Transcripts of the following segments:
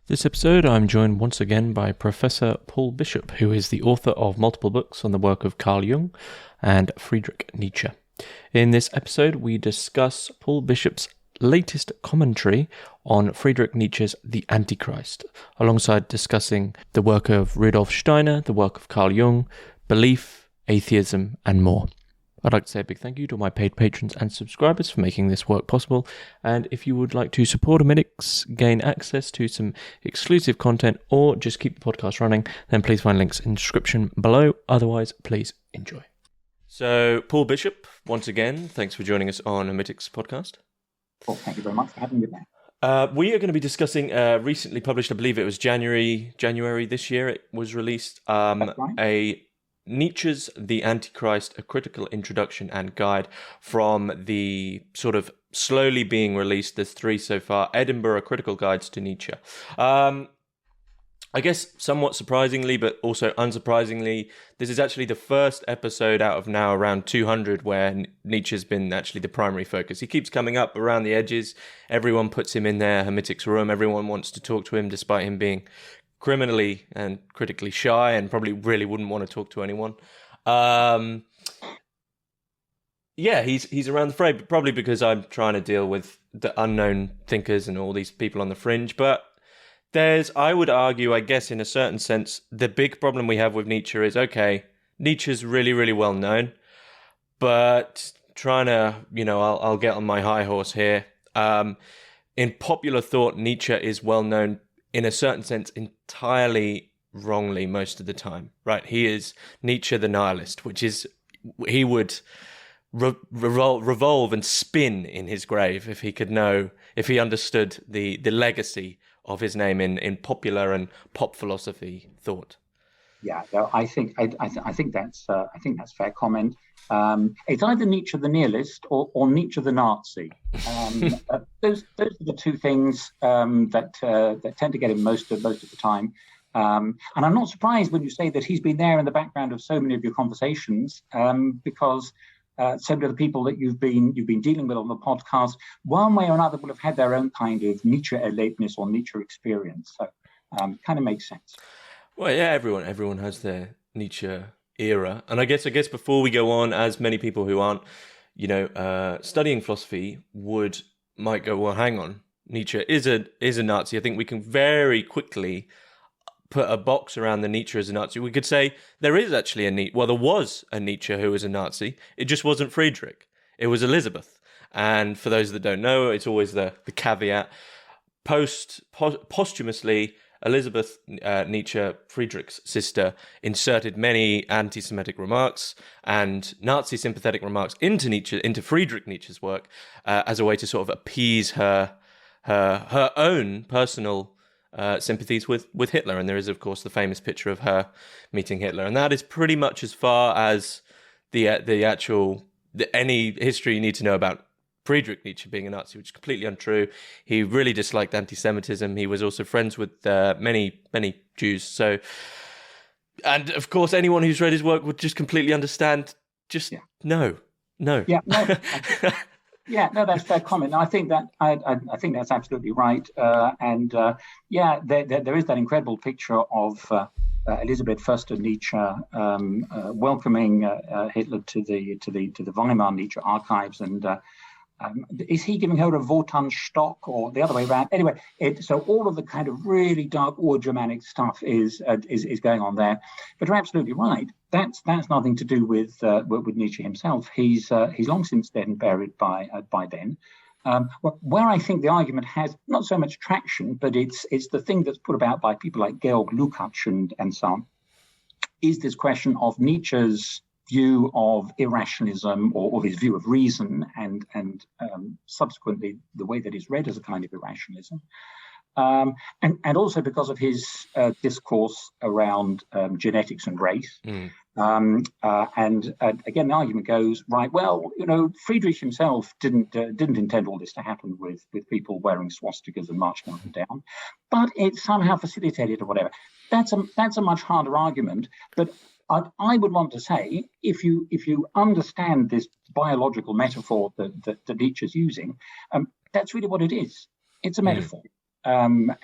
This episode, I'm joined once again by Professor Paul Bishop, who is the author of multiple books on the work of Carl Jung and Friedrich Nietzsche. In this episode, we discuss Paul Bishop's latest commentary on Friedrich Nietzsche's The Antichrist, alongside discussing the work of Rudolf Steiner, the work of Carl Jung, belief, atheism, and more. I'd like to say a big thank you to my paid patrons and subscribers for making this work possible. And if you would like to support Hermitix, gain access to some exclusive content, or just keep the podcast running, then please find links in the description below. Otherwise, please enjoy. So, Paul Bishop, once again, thanks for joining us on Hermitix podcast. Well, thank you very much for having me back. We are going to be discussing recently published, I believe it was January this year, it was released, That's right. Nietzsche's The Antichrist, a critical introduction and guide, from the sort of slowly being released, there's 3 so far, Edinburgh Critical Guides to Nietzsche. I guess somewhat surprisingly, but also unsurprisingly, this is actually the first episode out of now around 200 where Nietzsche's been actually the primary focus. He keeps coming up around the edges. Everyone puts him in their Hermitix room. Everyone wants to talk to him despite him being criminally and critically shy and probably really wouldn't want to talk to anyone. He's around the fray, probably because I'm trying to deal with the unknown thinkers and all these people on the fringe. But I would argue, I guess, in a certain sense, the big problem we have with Nietzsche is, okay, Nietzsche's really, really well known, but trying to, I'll get on my high horse here. In popular thought, Nietzsche is well known in a certain sense entirely wrongly most of the time, right? He is Nietzsche the nihilist, which is, he would revolve and spin in his grave if he understood the legacy of his name in popular and pop philosophy thought. Yeah, no, I think that's fair comment. It's either Nietzsche the nihilist or Nietzsche the Nazi. Those are the two things that tend to get him most of the time. And I'm not surprised when you say that he's been there in the background of so many of your conversations, because so many of the people that you've been dealing with on the podcast, one way or another, will have had their own kind of Nietzsche alertness or Nietzsche experience. So, kind of makes sense. Well, yeah, everyone has their Nietzsche era, and I guess before we go on, as many people who aren't, studying philosophy might go, well, hang on, Nietzsche is a Nazi. I think we can very quickly put a box around the Nietzsche as a Nazi. We could say there is actually there was a Nietzsche who was a Nazi. It just wasn't Friedrich. It was Elizabeth. And for those that don't know, it's always the caveat. Posthumously, Elizabeth Nietzsche, Friedrich's sister, inserted many anti-Semitic remarks and Nazi sympathetic remarks into Friedrich Nietzsche's work as a way to sort of appease her own personal sympathies with Hitler. And there is, of course, the famous picture of her meeting Hitler, and that is pretty much as far as any history you need to know about Friedrich Nietzsche being a Nazi, which is completely untrue. He really disliked anti-Semitism. He was also friends with many Jews. So, and of course, anyone who's read his work would just completely understand. No. Yeah, no. Yeah, no, that's a fair comment. I think that's absolutely right. There is that incredible picture of Elisabeth Förster Nietzsche welcoming Hitler to the Weimar Nietzsche archives, and is he giving her a Wotanstock or the other way around? Anyway, so all of the kind of really dark Ur-Germanic stuff is going on there. But you're absolutely right. That's nothing to do with Nietzsche himself. He's long since dead and buried by then. Where I think the argument has not so much traction, but it's the thing that's put about by people like Georg Lukács and so on, is this question of Nietzsche's view of irrationalism or his view of reason and subsequently the way that is read as a kind of irrationalism. And also because of his discourse around genetics and race. Again, the argument goes, right, well, Friedrich himself didn't intend all this to happen with people wearing swastikas and marching up and down, but it somehow facilitated or whatever. That's a much harder argument, but I would want to say, if you understand this biological metaphor that Nietzsche's using, that's really what it is. It's a metaphor. And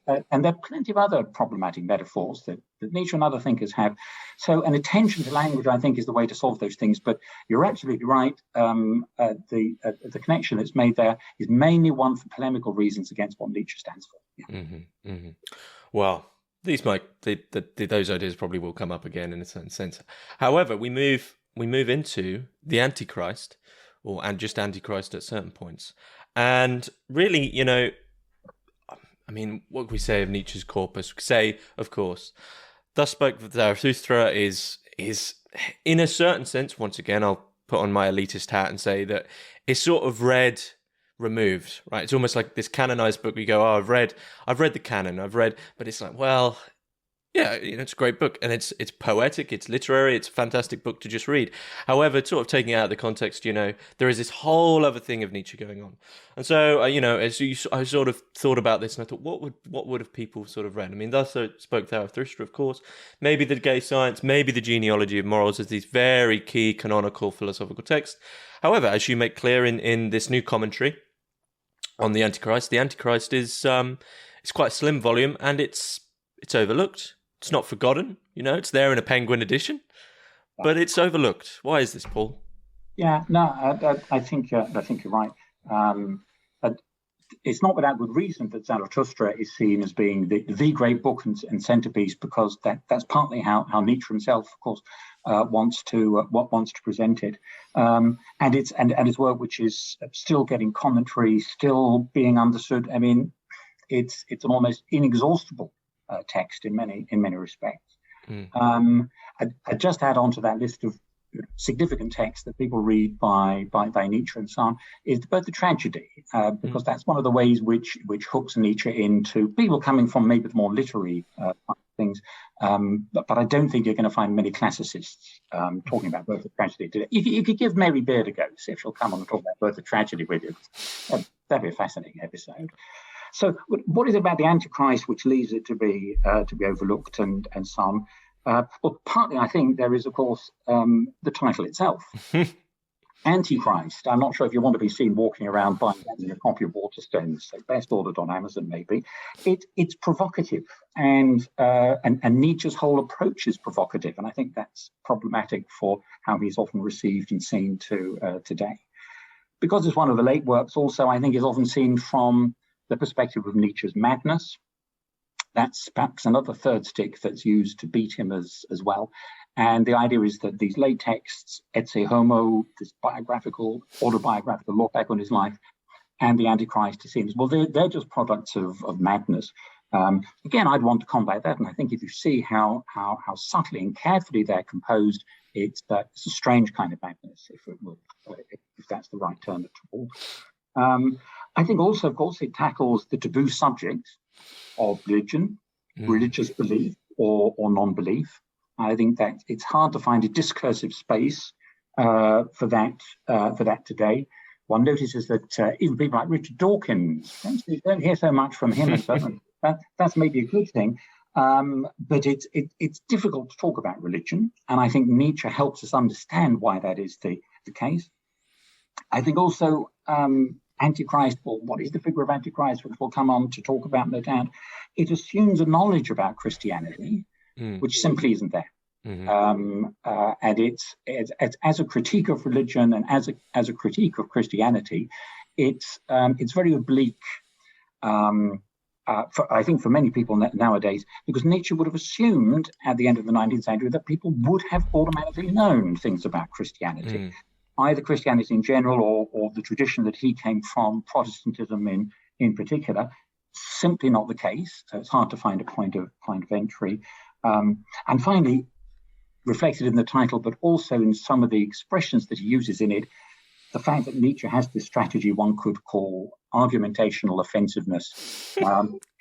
there are plenty of other problematic metaphors that Nietzsche and other thinkers have. So an attention to language, I think, is the way to solve those things. But you're absolutely right. The connection that's made there is mainly one for polemical reasons against what Nietzsche stands for. Yeah. Well, those ideas probably will come up again in a certain sense. However, we move into the Antichrist, and just Antichrist at certain points. And really, I mean, what can we say of Nietzsche's corpus? We could say, of course, thus spoke Zarathustra is in a certain sense, once again, I'll put on my elitist hat and say that it's sort of removed, right? It's almost like this canonized book. We go, oh, I've read the canon, but it's like, well, yeah, it's a great book, and it's poetic, it's literary, it's a fantastic book to just read. However, sort of taking it out of the context, there is this whole other thing of Nietzsche going on, and so I sort of thought about this, and I thought, what would have people sort of read? I mean, thus spoke Zarathustra, of course, maybe the Gay Science, maybe the Genealogy of Morals, as these very key canonical philosophical texts. However, as you make clear in this new commentary on the Antichrist is it's quite a slim volume, and it's overlooked. It's not forgotten, it's there in a Penguin edition, but it's overlooked. Why is this, Paul? Yeah, no, I think you're right. It's not without good reason that Zarathustra is seen as being the great book and centerpiece, because that's partly how Nietzsche himself, of course, wants to present it, and it's work which is still getting commentary, still being understood. I mean, it's an almost inexhaustible text in many respects. I just add on to that list of significant texts that people read by Nietzsche and so on is both the tragedy, because that's one of the ways which hooks Nietzsche into people coming from maybe the more literary things. But I don't think you're going to find many classicists talking about both the tragedy today. You could give Mary Beard a go, see if she'll come on and talk about both the tragedy with you. That'd be a fascinating episode. So what is it about the Antichrist which leads it to be overlooked and so on? Well, partly I think there is, of course, the title itself. Antichrist. I'm not sure if you want to be seen walking around buying a copy of Waterstones, so best ordered on Amazon maybe. It's provocative, and Nietzsche's whole approach is provocative, and I think that's problematic for how he's often received and seen today. Because it's one of the late works, also I think is often seen from the perspective of Nietzsche's madness. That's perhaps another third stick that's used to beat him as well. And the idea is that these late texts, Ecce Homo, this autobiographical look back on his life, and the Antichrist is seen as, well, they're just products of madness. Again, I'd want to combat that. And I think if you see how subtly and carefully they're composed, it's a strange kind of madness, if that's the right term at all. I think also, of course, it tackles the taboo subject of religion, religious belief or non-belief. I think that it's hard to find a discursive space for that today. One notices that even people like Richard Dawkins, you don't hear so much from him. That's maybe a good thing, but it's difficult to talk about religion, and I think Nietzsche helps us understand why that is the case. I think also Antichrist, or what is the figure of Antichrist, which we'll come on to talk about no doubt, it assumes a knowledge about Christianity, which simply isn't there. And it's as a critique of religion and as a critique of Christianity, it's very oblique. I think for many people nowadays, because Nietzsche would have assumed at the end of the 19th century that people would have automatically known things about Christianity. Either Christianity in general or the tradition that he came from, Protestantism in particular. Simply not the case. So it's hard to find a point of entry. And finally, reflected in the title, but also in some of the expressions that he uses in it, the fact that Nietzsche has this strategy one could call argumentational offensiveness.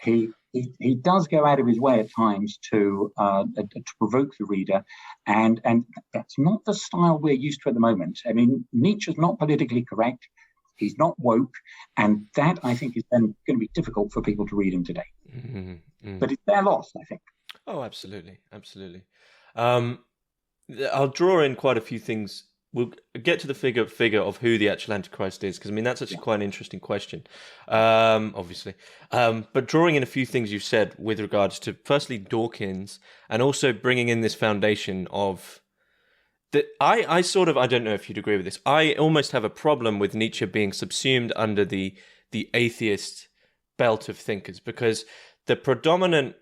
He does go out of his way at times to provoke the reader, and that's not the style we're used to at the moment. I mean, Nietzsche's not politically correct. He's not woke, and that, I think, is then going to be difficult for people to read him today. But it's their loss, I think. Oh, absolutely. I'll draw in quite a few things we'll get to the figure of who the actual Antichrist is, because I mean that's actually quite an interesting question, obviously. But drawing in a few things you've said with regards to firstly Dawkins, and also bringing in this foundation of that, I sort of, I don't know if you'd agree with this. I almost have a problem with Nietzsche being subsumed under the atheist belt of thinkers, because the predominant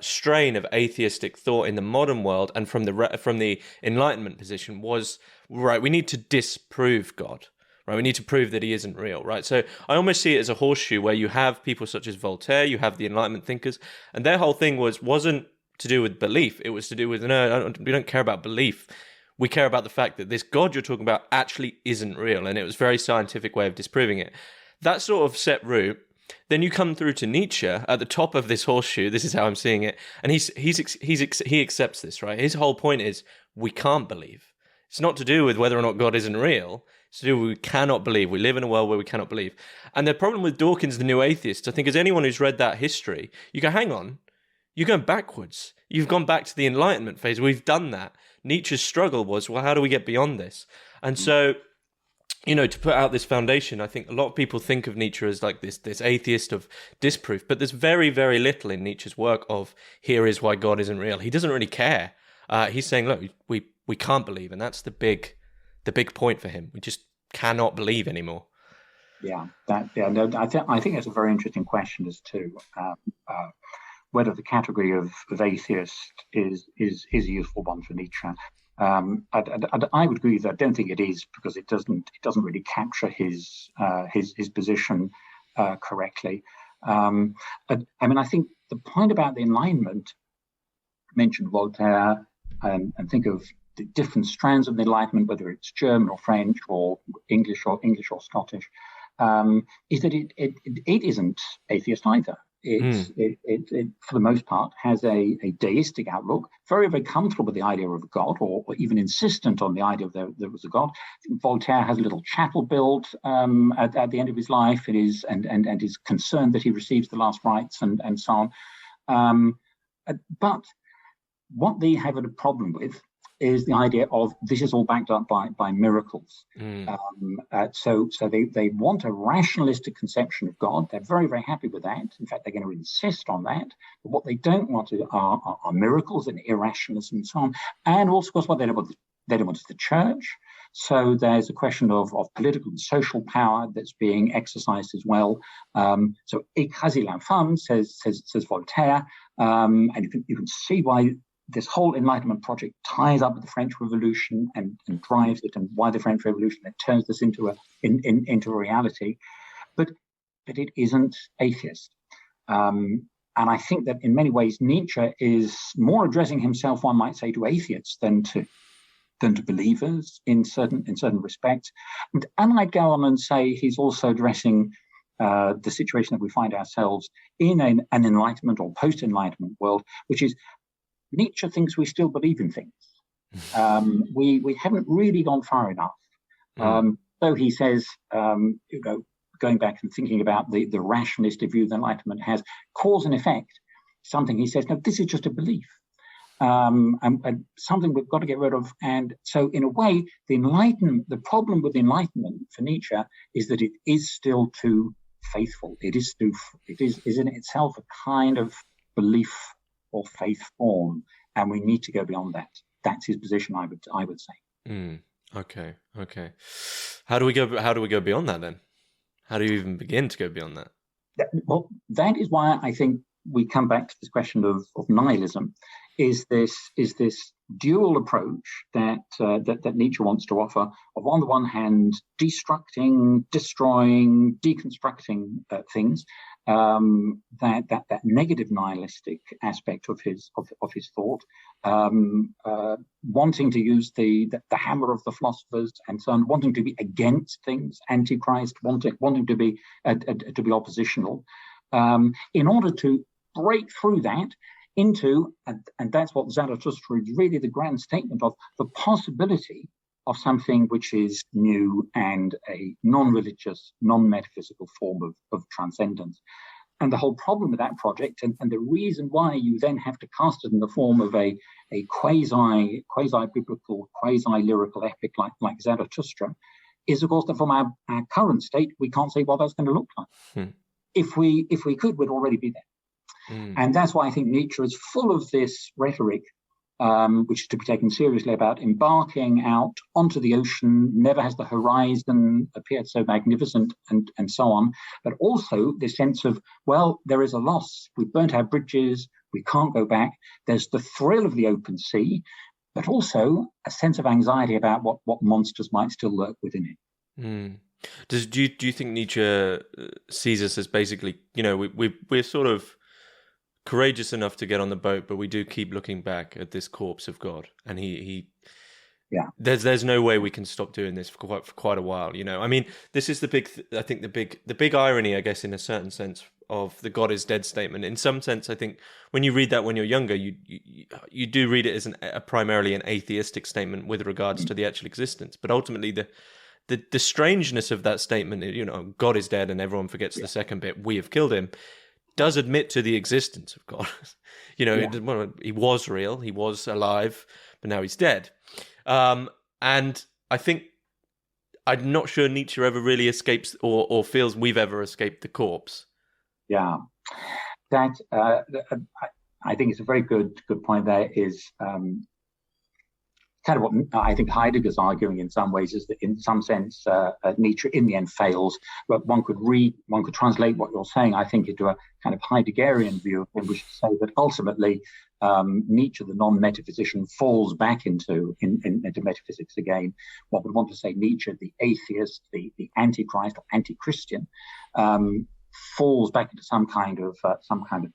strain of atheistic thought in the modern world and from the Enlightenment position was, right, we need to disprove God, right? We need to prove that he isn't real, right? So I almost see it as a horseshoe where you have people such as Voltaire, you have the Enlightenment thinkers, and their whole thing wasn't to do with belief. It was to do with, no, we don't care about belief. We care about the fact that this God you're talking about actually isn't real, and it was a very scientific way of disproving it. That sort of set route. Then you come through to Nietzsche at the top of this horseshoe. This is how I'm seeing it, and he accepts this, right? His whole point is we can't believe. It's not to do with whether or not God isn't real. It's to do with we cannot believe. We live in a world where we cannot believe. And the problem with Dawkins, the New Atheist, I think, is anyone who's read that history, you go, hang on, you're going backwards. You've gone back to the Enlightenment phase. We've done that. Nietzsche's struggle was, well, how do we get beyond this? And so, to put out this foundation, I think a lot of people think of Nietzsche as like this atheist of disproof, but there's very, very little in Nietzsche's work of here is why God isn't real. He doesn't really care. He's saying, look, we can't believe, and that's the big point for him. We just cannot believe anymore. I think that's a very interesting question as to whether the category of atheist is a useful one for Nietzsche. I would agree that I don't think it is, because it doesn't really capture his position correctly. I think the point about the Enlightenment, mentioned Voltaire, and think of the different strands of the Enlightenment, whether it's German or French or English or Scottish, is that it isn't atheist either. It for the most part has a deistic outlook, very, very comfortable with the idea of a God, or even insistent on the idea of there was a God. I think Voltaire has a little chapel built at the end of his life. It is and is concerned that he receives the last rites and so on. But what they have a problem with is the idea of this is all backed up by miracles. So they want a rationalistic conception of God. They're very, very happy with that. In fact, they're going to insist on that. But what they don't want are miracles and irrationalism and so on. And also, of course, what they don't want is the church. So there's a question of political and social power that's being exercised as well. So écraser l'infâme, says Voltaire, and you can see why this whole Enlightenment project ties up with the French Revolution and drives it, and why the French Revolution then turns this into a reality. But it isn't atheist. And I think that in many ways Nietzsche is more addressing himself, one might say, to atheists than to believers in certain respects. And I'd go on and say he's also addressing the situation that we find ourselves in an Enlightenment or post-Enlightenment world, which is Nietzsche thinks we still believe in things. We haven't really gone far enough. So he says, going back and thinking about the rationalistic view the Enlightenment has, cause and effect, something he says, no, this is just a belief. And something we've got to get rid of. And so in a way, the problem with the Enlightenment for Nietzsche is that it is still too faithful. It is in itself a kind of belief or faith form, and we need to go beyond that. That's his position, I would say. Okay. How do we go beyond that then? How do you even begin to go beyond that? Well, that is why I think we come back to this question of nihilism. Is this dual approach that Nietzsche wants to offer of, on the one hand, destructing, destroying, deconstructing things, that negative nihilistic aspect of his thought, wanting to use the hammer of the philosophers and so on, wanting to be against things, Antichrist, wanting to be oppositional, in order to break through that into, and that's what Zarathustra is really the grand statement of, the possibility of something which is new and a non-religious, non-metaphysical form of transcendence. And the whole problem with that project, and the reason why you then have to cast it in the form of a quasi-biblical, quasi-lyrical epic like Zarathustra, is of course that from our current state, we can't say what that's going to look like. If we could, we'd already be there. And that's why I think Nietzsche is full of this rhetoric, which is to be taken seriously, about embarking out onto the ocean, never has the horizon appeared so magnificent, and so on. But also this sense of, well, there is a loss. We've burnt our bridges. We can't go back. There's the thrill of the open sea, but also a sense of anxiety about what monsters might still lurk within it. Do you think Nietzsche sees us as basically, we're sort of courageous enough to get on the boat, but we do keep looking back at this corpse of God, and there's no way we can stop doing this for quite a while. I mean, this is the big irony, I guess, in a certain sense, of the God is dead statement. In some sense, I think when you read that when you're younger, you do read it as primarily an atheistic statement with regards to the actual existence. But ultimately, the strangeness of that statement, God is dead, and everyone forgets the second bit, we have killed him, does admit to the existence of God. He was real, he was alive, but now he's dead. And I think, I'm not sure Nietzsche ever really escapes or feels we've ever escaped the corpse. Yeah, that I think it's a very good point. There is kind of what I think Heidegger's arguing in some ways, is that in some sense Nietzsche in the end fails. But one could translate what you're saying, I think, into a kind of Heideggerian view, in which to say that ultimately Nietzsche, the non-metaphysician, falls back into metaphysics again. One would want to say Nietzsche, the atheist, the Antichrist or anti-Christian, falls back into some kind of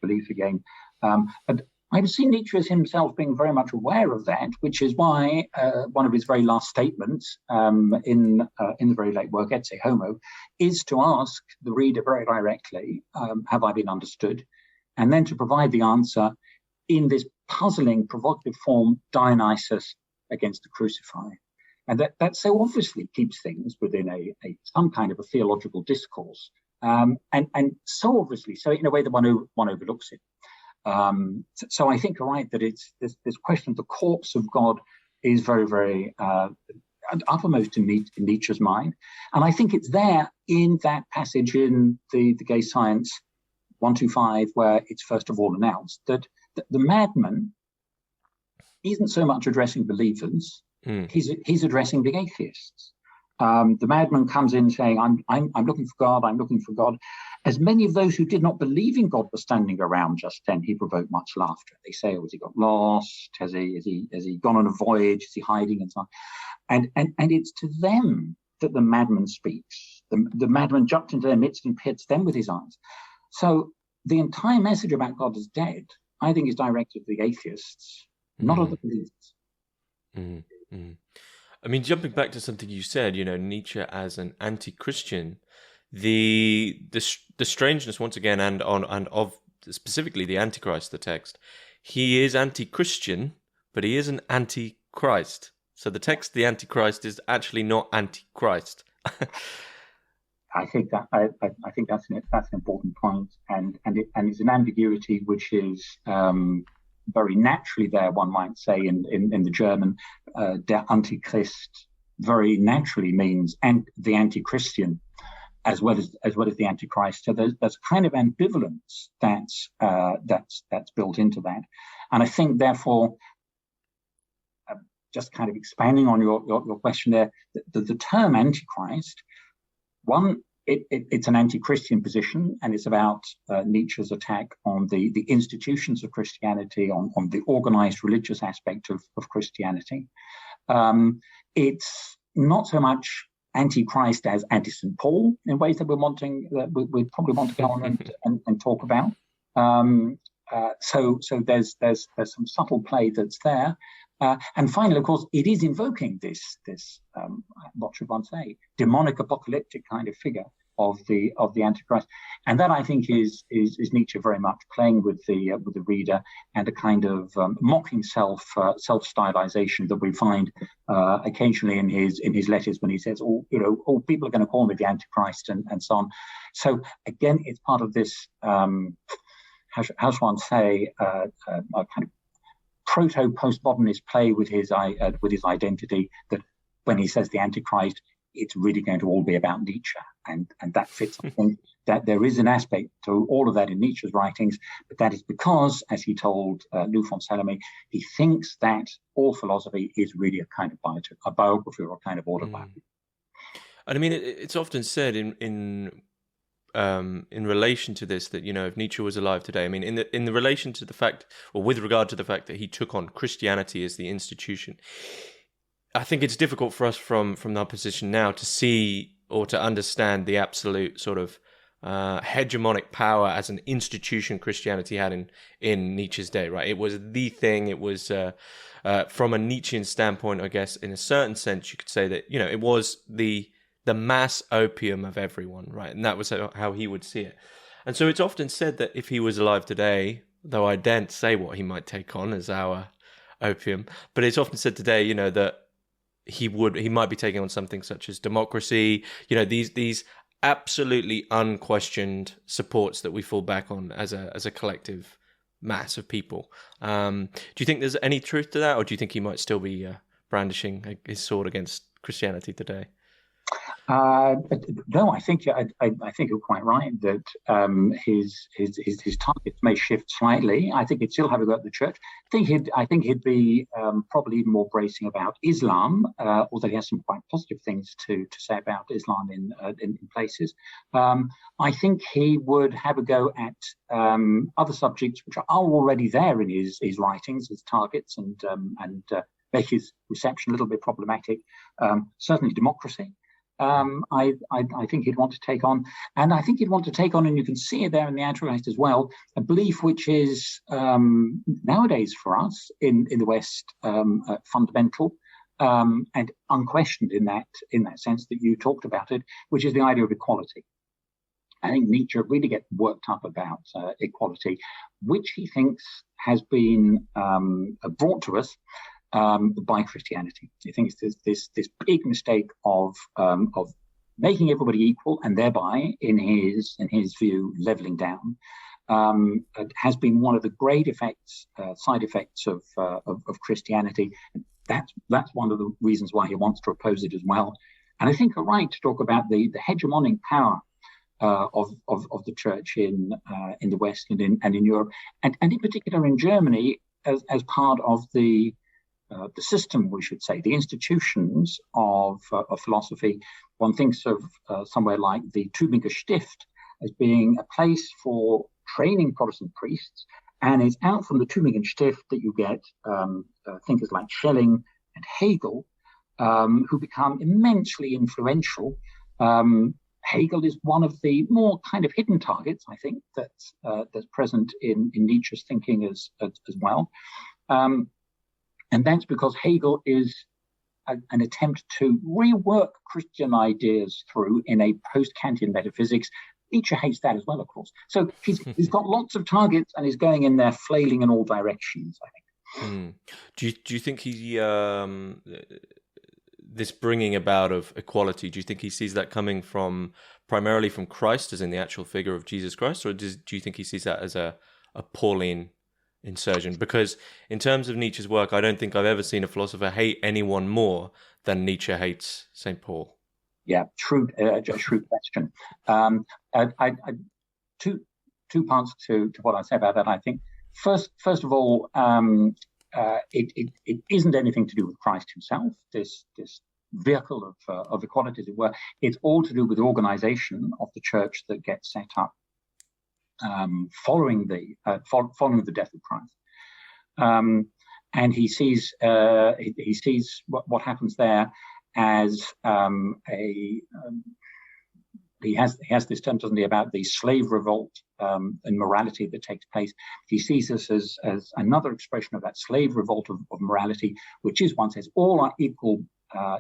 belief again. But I would see Nietzsche as himself being very much aware of that, which is why one of his very last statements in the very late work, Ecce Homo, is to ask the reader very directly, have I been understood? And then to provide the answer in this puzzling, provocative form, Dionysus against the crucified. And that so obviously keeps things within some kind of a theological discourse, and so obviously, so in a way that one overlooks it. So I think you're right that it's this question of the corpse of God is very, very uppermost in Nietzsche's mind, and I think it's there in that passage in the Gay Science 125 where it's first of all announced that the madman isn't so much addressing believers, he's addressing the atheists. The madman comes in saying, I'm looking for God, I'm looking for God. As many of those who did not believe in God were standing around just then, he provoked much laughter. They say, has he got lost? Has he gone on a voyage? Is he hiding? And so on. And it's to them that the madman speaks. The madman jumped into their midst and pierced them with his eyes. So the entire message about God as dead, I think, is directed to the atheists, not of the believers. I mean, jumping back to something you said, Nietzsche as an anti-Christian, the strangeness once again, and of specifically the Antichrist, the text, he is anti-Christian, but he is an anti-Christ. So the text, the Antichrist, is actually not anti-Christ. I think that's an important point, and it's an ambiguity which is very naturally there, one might say, in the German. Der Antichrist very naturally means the anti-Christian as well as the Antichrist. So there's a kind of ambivalence that's built into that, and I think therefore, just kind of expanding on your question there, the term Antichrist, one, it's an anti-Christian position, and it's about Nietzsche's attack on the institutions of Christianity, on the organized religious aspect of Christianity. It's not so much anti-Christ as anti-St. Paul in ways that we probably want to go on and talk about. So there's some subtle play that's there. And finally, of course, it is invoking this what should one say, demonic apocalyptic kind of figure. the Antichrist, and that I think is Nietzsche very much playing with the reader, and a kind of mocking self stylization that we find occasionally in his letters when he says, "Oh, people are going to call me the Antichrist," and so on. So again, it's part of this. How shall one say? A kind of proto-postmodernist play with his identity, that when he says the Antichrist, it's really going to all be about Nietzsche, and that fits. I think that there is an aspect to all of that in Nietzsche's writings, but that is because, as he told Lou von Salome, he thinks that all philosophy is really a kind of a biography or a kind of autobiography. And I mean, it's often said in relation to this that, if Nietzsche was alive today, I mean, in the relation to the fact, or with regard to the fact that he took on Christianity as the institution, I think it's difficult for us from our position now to see or to understand the absolute sort of hegemonic power as an institution Christianity had in Nietzsche's day, right? It was the thing. It was from a Nietzschean standpoint, I guess, in a certain sense, you could say that, it was the mass opium of everyone, right? And that was how he would see it. And so it's often said that if he was alive today, though I daren't say what he might take on as our opium, but it's often said today, that he might be taking on something such as democracy, these absolutely unquestioned supports that we fall back on as a collective mass of people. Do you think there's any truth to that, or do you think he might still be brandishing his sword against Christianity today? No, I think you're quite right that his targets may shift slightly. I think he'd still have a go at the church. I think he'd be probably even more bracing about Islam, although he has some quite positive things to say about Islam in places. I think he would have a go at other subjects which are already there in his writings as targets, and make his reception a little bit problematic. Certainly democracy. I think he'd want to take on, and I think he'd want to take on, and you can see it there in the Antichrist as well, a belief which is nowadays for us in the West fundamental and unquestioned in that sense that you talked about it, which is the idea of equality. I think Nietzsche really gets worked up about equality, which he thinks has been brought to us by Christianity. He thinks there's this big mistake of making everybody equal, and thereby, in his view, leveling down. It has been one of the great side effects of Christianity. That's one of the reasons why he wants to oppose it as well. And I think you're right to talk about the hegemonic power of the church in the West and in Europe, and in particular in Germany, as part of the system, we should say, the institutions of philosophy. One thinks of somewhere like the Tübinger Stift as being a place for training Protestant priests, and it's out from the Tübinger Stift that you get thinkers like Schelling and Hegel, who become immensely influential. Hegel is one of the more kind of hidden targets, I think, that's present in Nietzsche's thinking as well. And that's because Hegel is an attempt to rework Christian ideas through in a post-Kantian metaphysics. Nietzsche hates that as well, of course. So he's got lots of targets, and he's going in there flailing in all directions, I think. Do you think he this bringing about of equality, do you think he sees that coming primarily from Christ, as in the actual figure of Jesus Christ, or do you think he sees that as a Pauline insurgent? Because in terms of Nietzsche's work, I don't think I've ever seen a philosopher hate anyone more than Nietzsche hates St. Paul. Yeah, shrewd question. Two parts to what I say about that. I think first of all, it isn't anything to do with Christ himself. This vehicle of equality, as it were. It's all to do with the organization of the church that gets set up following the death of Christ, and he sees what happens there as he has this term, doesn't he, about the slave revolt and morality that takes place. He sees this as another expression of that slave revolt of morality, which is, one says, all are equal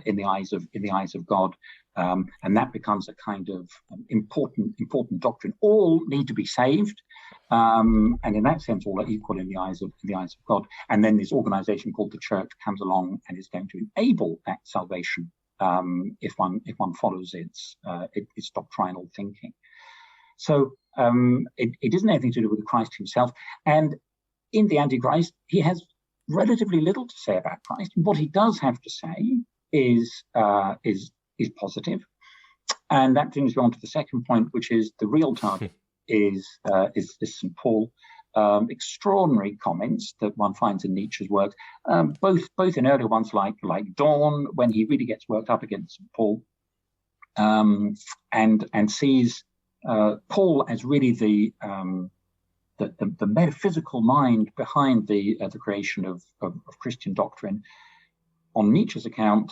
in the eyes of God, And that becomes a kind of important doctrine. All need to be saved, and in that sense, all are equal in the eyes of God. And then this organization called the Church comes along and is going to enable that salvation if one follows its doctrinal thinking. So it isn't anything to do with Christ himself. And in the Antichrist, he has relatively little to say about Christ. What he does have to say is positive, and that brings me on to the second point, which is the real target is St. Paul. Extraordinary comments that one finds in Nietzsche's work, both in earlier ones like Dawn, when he really gets worked up against St. Paul, and sees Paul as really the metaphysical mind behind the creation of Christian doctrine. On Nietzsche's account,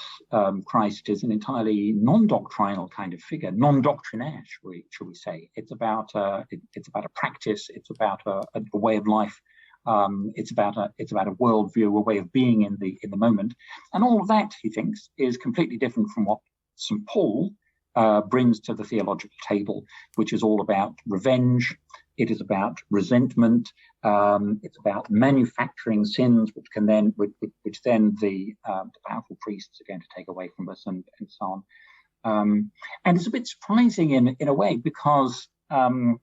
Christ is an entirely non-doctrinal kind of figure, non-doctrinaire, shall we say. It's about a practice. It's about a way of life. It's about a worldview, a way of being in the moment, and all of that, he thinks, is completely different from what St. Paul brings to the theological table, which is all about revenge. It is about resentment. It's about manufacturing sins, which then the powerful priests are going to take away from us, and so on. And it's a bit surprising in a way, because in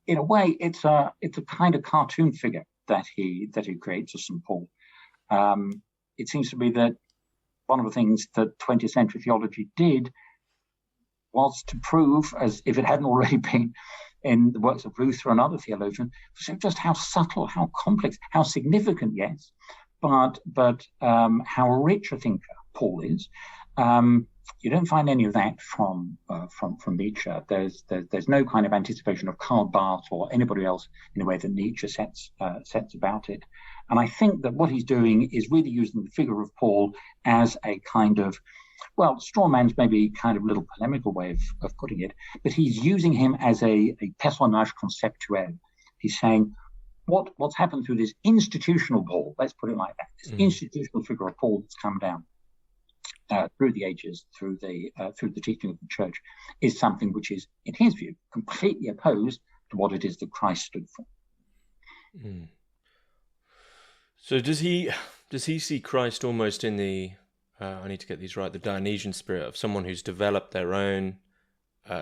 a way it's a kind of cartoon figure that he creates as St. Paul. It seems to be that one of the things that 20th century theology did was to prove, as if it hadn't already been in the works of Luther and other theologians, just how subtle, how complex, how significant, yes, but how rich a thinker Paul is. You don't find any of that from Nietzsche. There's no kind of anticipation of Karl Barth or anybody else in the way that Nietzsche sets about it. And I think that what he's doing is really using the figure of Paul as a kind of, well, straw man's maybe kind of little polemical way of putting it, but he's using him as a personnage conceptuel. He's saying what's happened through this institutional Paul, let's put it like that, this institutional figure of Paul that's come down through the ages, through the teaching of the Church, is something which is, in his view, completely opposed to what it is that Christ stood for. Mm. So does he see Christ almost in the I need to get these right, the Dionysian spirit of someone who's developed their own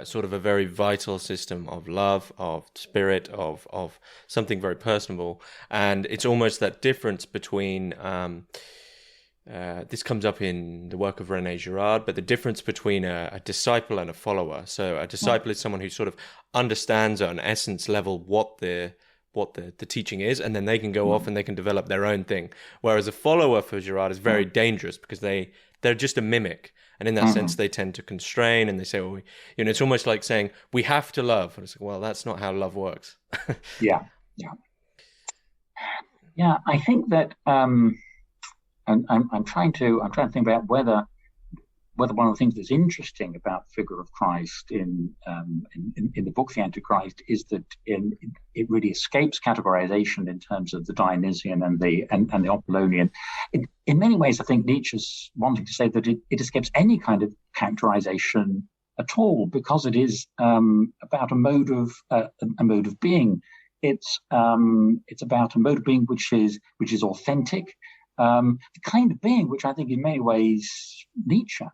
sort of a very vital system of love, of spirit, of something very personable. And it's almost that difference between, this comes up in the work of René Girard, but the difference between a disciple and a follower. So a disciple is someone who sort of understands at an essence level what the teaching is, and then they can go off and they can develop their own thing. Whereas a follower for Girard is very dangerous, because they're just a mimic, and in that sense they tend to constrain, and they say, well, it's almost like saying we have to love, and it's like, well, that's not how love works. yeah. I think that and I'm trying to think about whether one of the things that's interesting about the figure of Christ in the book The Antichrist is that it really escapes categorization in terms of the Dionysian and the Apollonian. In many ways, I think Nietzsche's wanting to say that it escapes any kind of characterization at all, because it is about a mode of being. It's about a mode of being which is authentic, the kind of being which I think in many ways Nietzsche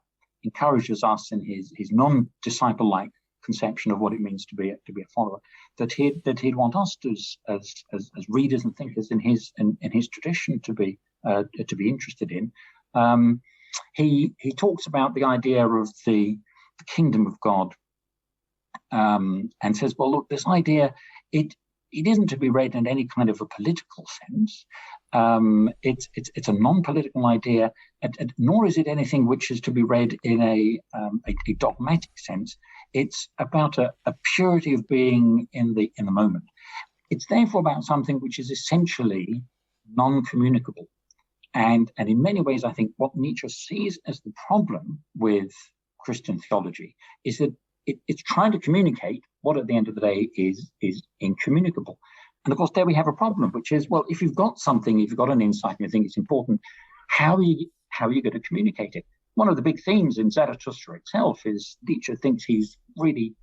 encourages us in his non-disciple-like conception of what it means to be a follower, that he'd want us as readers and thinkers in his tradition to be interested in. He talks about the idea of the kingdom of God, and says, well, look, this idea, it isn't to be read in any kind of a political sense. It's a non-political idea, and nor is it anything which is to be read in a dogmatic sense. It's about a purity of being in the moment. It's therefore about something which is essentially non-communicable. And in many ways, I think what Nietzsche sees as the problem with Christian theology is that it's trying to communicate what at the end of the day is incommunicable. And of course, there we have a problem, which is, well, if you've got something, if you've got an insight and you think it's important, how are you going to communicate it? one of the big themes in Zarathustra itself is Nietzsche thinks he's really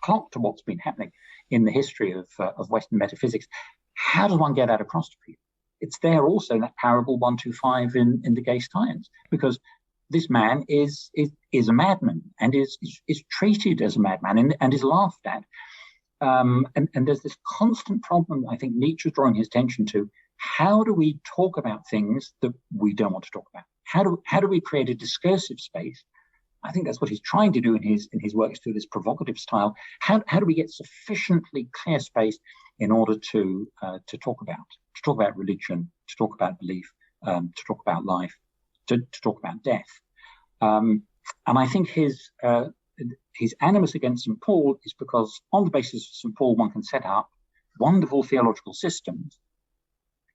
clocked to what's been happening in the history of Western metaphysics. How does one get that across to people? It's there also in that parable 125 in the Gay Science, because this man is a madman and is treated as a madman and is laughed at. And there's this constant problem, I think Nietzsche is drawing his attention to. How do we talk about things that we don't want to talk about? How do we create a discursive space? I think that's what he's trying to do in his works through this provocative style. How do we get sufficiently clear space in order to talk about religion, to talk about belief, to talk about life, to talk about death? And I think his animus against St. Paul is because on the basis of St. Paul, one can set up wonderful theological systems,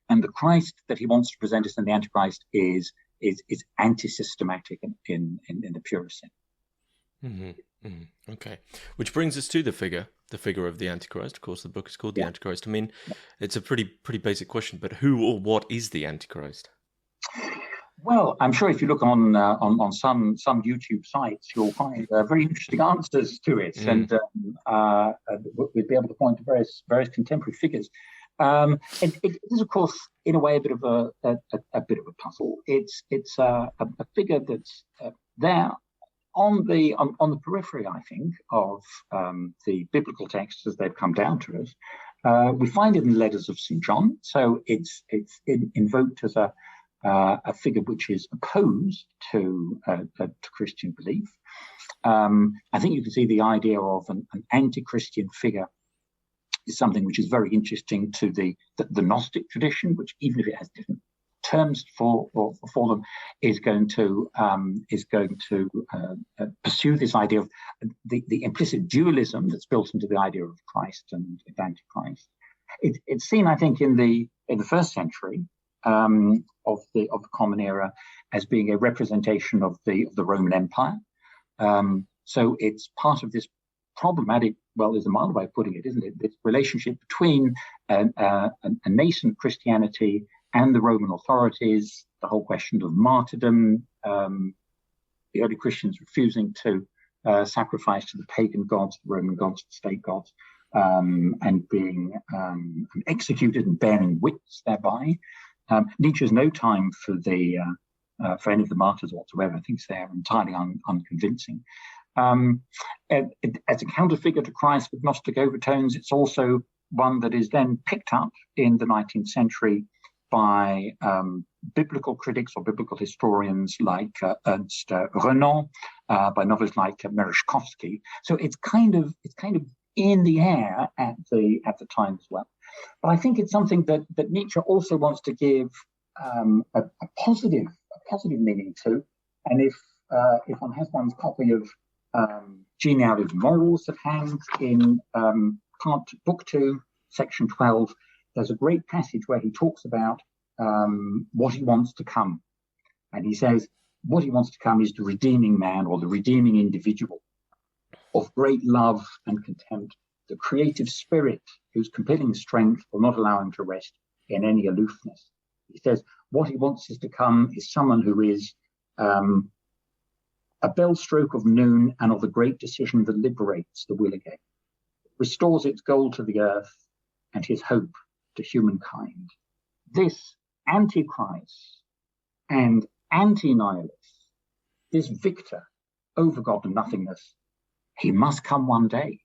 and the Christ that he wants to present us in the Antichrist is anti-systematic in the purest sense. Mm-hmm. Mm-hmm. Okay, which brings us to the figure of the Antichrist. Of course, the book is called The Antichrist. I mean, it's a pretty basic question, but who or what is the Antichrist? Well, I'm sure if you look on some YouTube sites, you'll find very interesting answers to it, and we'd be able to point to various contemporary figures. And it is, of course, in a way, a bit of a puzzle. It's a figure that's there on the periphery, I think, of the biblical texts as they've come down to us. We find it in the letters of St. John, so it's invoked as a figure which is opposed to Christian belief. I think you can see the idea of an anti-Christian figure is something which is very interesting to the Gnostic tradition, which, even if it has different terms for them, is going to pursue this idea of the implicit dualism that's built into the idea of Christ and Antichrist. It's seen, I think, in the first century of the Common Era as being a representation of the Roman Empire. So it's part of this problematic, well, there's a mild way of putting it, isn't it? This relationship between a nascent Christianity and the Roman authorities, the whole question of martyrdom, the early Christians refusing to sacrifice to the pagan gods, the Roman gods, the state gods, and being executed and bearing witness thereby. Nietzsche has no time for any of the martyrs whatsoever. Thinks they're entirely unconvincing. As a counterfigure to Christ with Gnostic overtones, it's also one that is then picked up in the 19th century by biblical critics or biblical historians like Ernst Renan, by novelists like Merezhkovsky. So it's kind of in the air at the time as well. But I think it's something that Nietzsche also wants to give a positive meaning to. And if one has one's copy of Genealogy of Morals at hand in Book 2, Section 12, there's a great passage where he talks about what he wants to come. And he says, what he wants to come is the redeeming man or the redeeming individual of great love and contempt, the creative spirit whose compelling strength will not allow him to rest in any aloofness. He says, what he wants is to come is someone who is a bell stroke of noon and of the great decision that liberates the will again, restores its goal to the earth and his hope to humankind. This Antichrist and anti-nihilist, this victor over God and nothingness, he must come one day.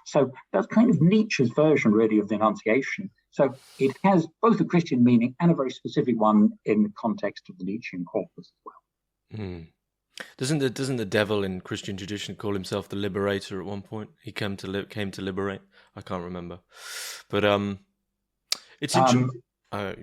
So that's kind of Nietzsche's version, really, of the Annunciation. So it has both a Christian meaning and a very specific one in the context of the Nietzschean corpus as well. Mm. Doesn't the devil in Christian tradition call himself the liberator at one point? He came to liberate. I can't remember, but it's interesting. To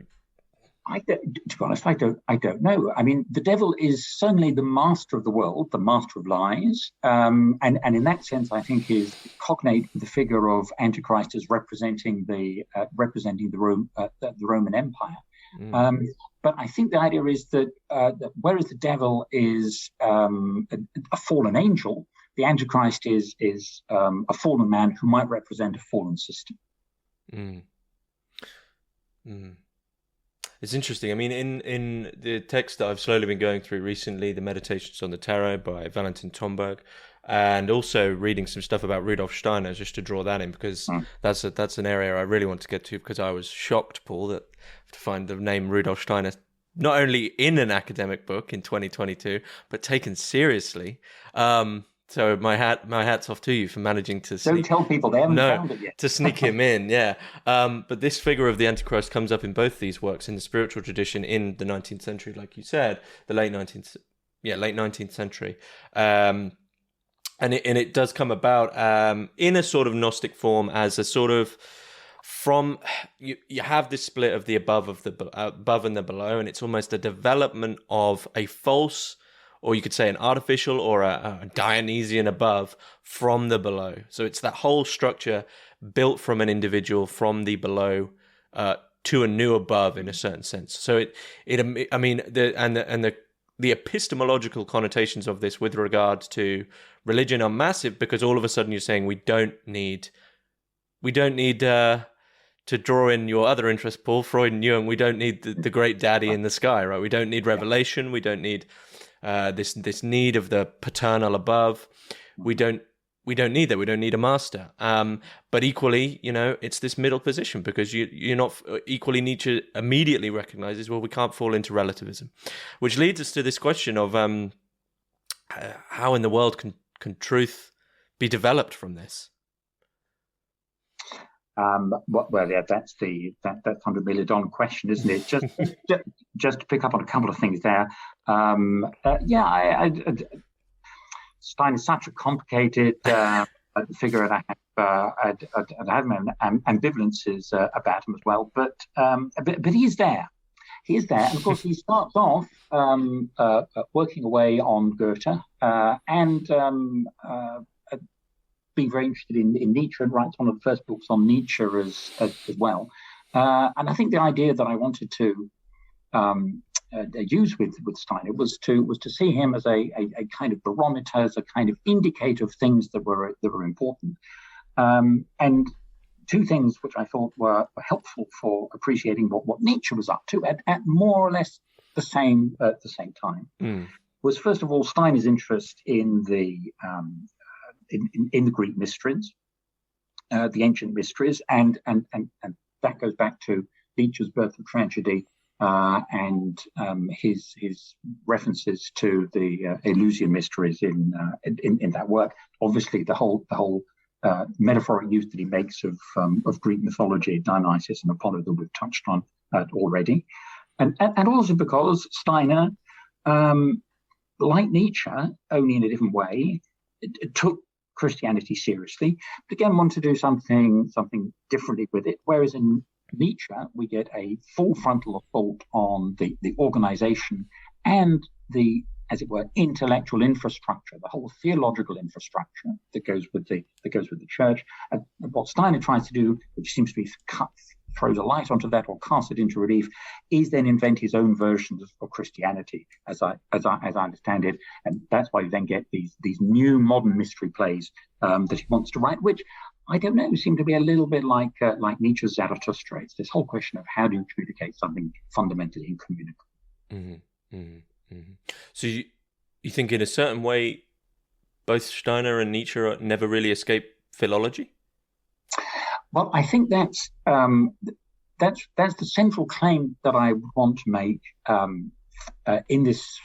be honest, I don't know. I mean, the devil is certainly the master of the world, the master of lies, and in that sense, I think is cognate with the figure of Antichrist as representing the Roman Empire. Mm. But I think the idea is that whereas the devil is a fallen angel, the Antichrist is a fallen man who might represent a fallen system. Mm. Mm. It's interesting. I mean, in the text that I've slowly been going through recently, the Meditations on the Tarot by Valentin Tomberg, and also reading some stuff about Rudolf Steiner, just to draw that in, because that's an area I really want to get to, because I was shocked, Paul, to find the name Rudolf Steiner not only in an academic book in 2022, but taken seriously. So my hat's off to you for managing to don't tell people they haven't found it yet. to sneak him in, yeah. But this figure of the Antichrist comes up in both these works in the spiritual tradition in the 19th century, like you said, the late 19th century, and it does come about in a sort of Gnostic form, as a sort of you have this split of the above and the below, and it's almost a development of a false, or you could say an artificial or a Dionysian above from the below. So it's that whole structure built from an individual from the below to a new above, in a certain sense. So the epistemological connotations of this with regard to religion are massive, because all of a sudden you're saying we don't need to draw in your other interest, Paul, Freud and Jung. We don't need the great daddy in the sky, right? We don't need revelation. We don't need this need of the paternal above. We don't need that. We don't need a master. But equally, it's this middle position, because you're not equally. Nietzsche immediately recognizes, well, we can't fall into relativism, which leads us to this question of how in the world can truth be developed from this? That's the $100 million question, isn't it? Just to pick up on a couple of things there. Steiner's such a complicated figure, and I have ambivalences about him as well. But he's there. He is there, and of course he starts off working away on Goethe and being very interested in Nietzsche, and writes one of the first books on Nietzsche as well. And I think the idea that I wanted to use with Steiner was to see him as a kind of barometer, as a kind of indicator of things that were important. And two things which I thought were helpful for appreciating what Nietzsche was up to at more or less the same time was, first of all, Steiner's interest in the Greek mysteries, the ancient mysteries, and that goes back to Nietzsche's Birth of Tragedy and his references to the Eleusinian mysteries in that work. Obviously, the whole metaphoric use that he makes of Greek mythology, Dionysus and Apollo, that we've touched on already, and also because Steiner, like Nietzsche, only in a different way, it took Christianity seriously, but again wanted to do something differently with it. Whereas in Nietzsche, we get a full frontal assault on the organization and the, as it were, intellectual infrastructure, the whole theological infrastructure that goes with the church. And what Steiner tries to do, which seems to be throws a light onto that or casts it into relief, is then invent his own versions of Christianity, as I understand it, and that's why you then get these new modern mystery plays that he wants to write, which I don't know, seem to be a little bit like Nietzsche's Zarathustra. It's this whole question of how do you communicate something fundamentally incommunicable. Mm-hmm. Mm-hmm. Mm-hmm. So you think in a certain way, both Steiner and Nietzsche never really escape philology? Well, I think that's the central claim that I want to make in this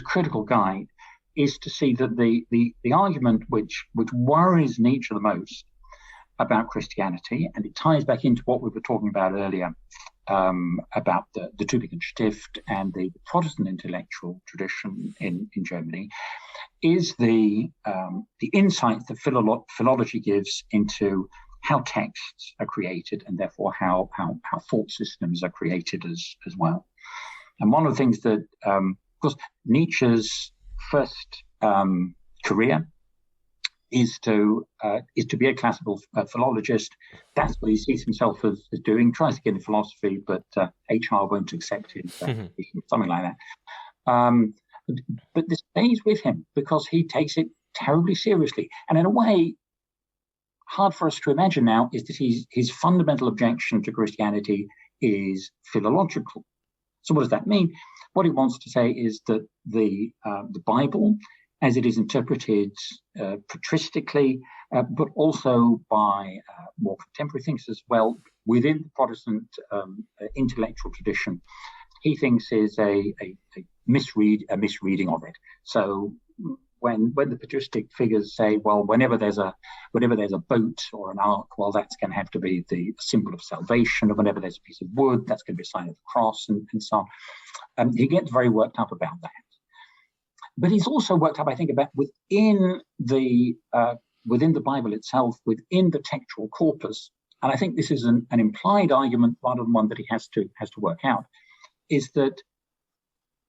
critical guide, is to see that the argument which worries Nietzsche the most about Christianity, and it ties back into what we were talking about earlier about the Tübingen Stift and the Protestant intellectual tradition in Germany, is the insight that philology gives into how texts are created, and therefore how thought systems are created as well. And one of the things that, of course, Nietzsche's first career is to be a classical philologist. That's what he sees himself as doing. Tries to get into philosophy, but HR won't accept him, something like that. But this stays with him because he takes it terribly seriously. And in a way, hard for us to imagine now is that his fundamental objection to Christianity is philological. So what does that mean? What he wants to say is that the Bible, as it is interpreted patristically, but also by more contemporary thinkers as well, within the Protestant intellectual tradition, he thinks is a misreading of it. So when the patristic figures say, well, whenever there's a boat or an ark, well, that's going to have to be the symbol of salvation, or whenever there's a piece of wood, that's going to be a sign of the cross, and so on. He gets very worked up about that. But he's also worked up, I think, about within the Bible itself, within the textual corpus, and I think this is an implied argument rather than one that he has to work out, is that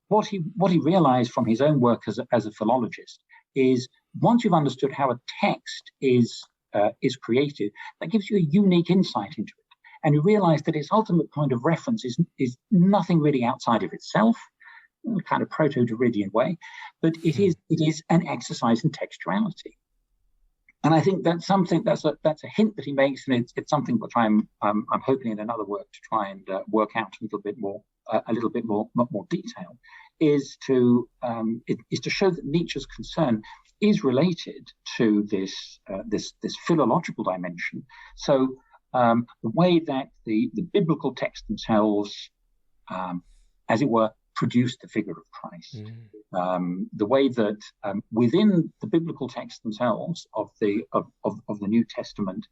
what he realized from his own work as a philologist is, once you've understood how a text is created, that gives you a unique insight into it, and you realize that its ultimate point of reference is nothing really outside of itself, in a kind of proto-Derridian way, but it is an exercise in textuality. And I think that's something that's a hint that he makes, and it's something which I'm hoping in another work to try and work out a little bit more detail, is to show that Nietzsche's concern is related to this philological dimension. So the way that the biblical texts themselves, as it were, produce the figure of Christ. The way that within the biblical texts themselves of the New Testament,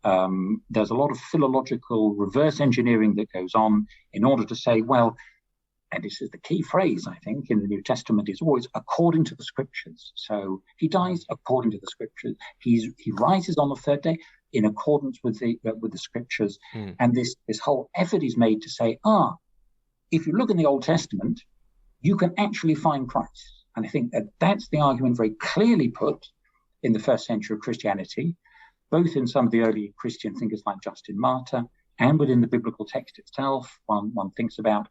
there's a lot of philological reverse engineering that goes on in order to say, well, and this is the key phrase, I think, in the New Testament, is always according to the scriptures. So he dies according to the scriptures. He rises on the third day in accordance with the scriptures. And this whole effort is made to say, if you look in the Old Testament, you can actually find Christ. And I think that's the argument very clearly put in the first century of Christianity, both in some of the early Christian thinkers like Justin Martyr, and within the biblical text itself. One thinks about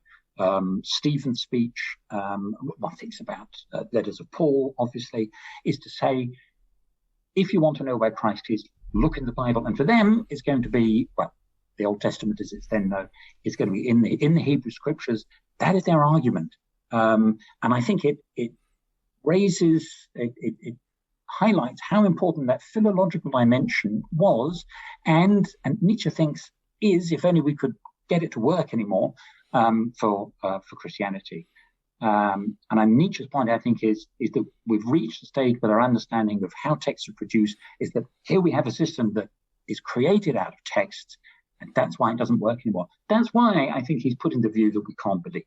Stephen's speech, one thinks about letters of Paul, obviously, is to say, if you want to know where Christ is, look in the Bible. And for them, it's going to be, well, the Old Testament, as it's then known, is going to be in the Hebrew Scriptures. That is their argument, and I think it raises, it highlights how important that philological dimension was, and Nietzsche thinks is, if only we could get it to work anymore, for Christianity. And Nietzsche's point, I think, is that we've reached a stage where our understanding of how texts are produced is that here we have a system that is created out of texts. And that's why it doesn't work anymore. That's why I think he's putting the view that we can't believe.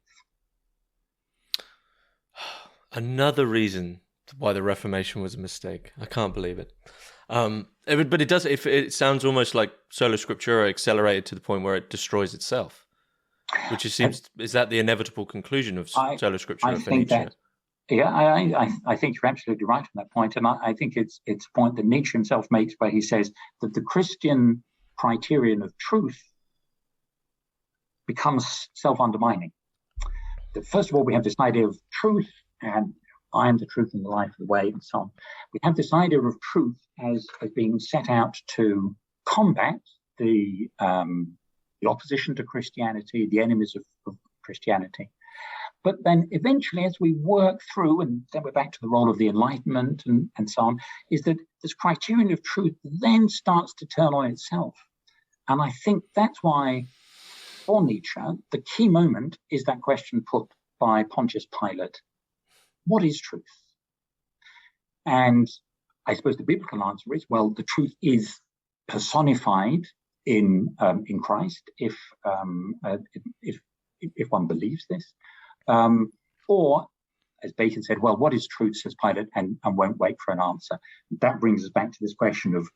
Another reason why the Reformation was a mistake. I can't believe it. But it does. If it sounds almost like sola scriptura accelerated to the point where it destroys itself, which seems is that the inevitable conclusion of sola scriptura for Nietzsche? I think you're absolutely right on that point, and I think it's a point that Nietzsche himself makes, where he says that the Christian criterion of truth becomes self-undermining. That first of all, we have this idea of truth, and I am the truth and the life, the way, and so on. We have this idea of truth as being set out to combat the opposition to Christianity, the enemies of Christianity. But then eventually, as we work through, and then we're back to the role of the Enlightenment and so on, is that this criterion of truth then starts to turn on itself. And I think that's why, for Nietzsche, the key moment is that question put by Pontius Pilate: what is truth? And I suppose the biblical answer is, well, the truth is personified in Christ, if one believes this. Or, as Bacon said, well, what is truth, says Pilate, and won't wait for an answer. That brings us back to this question of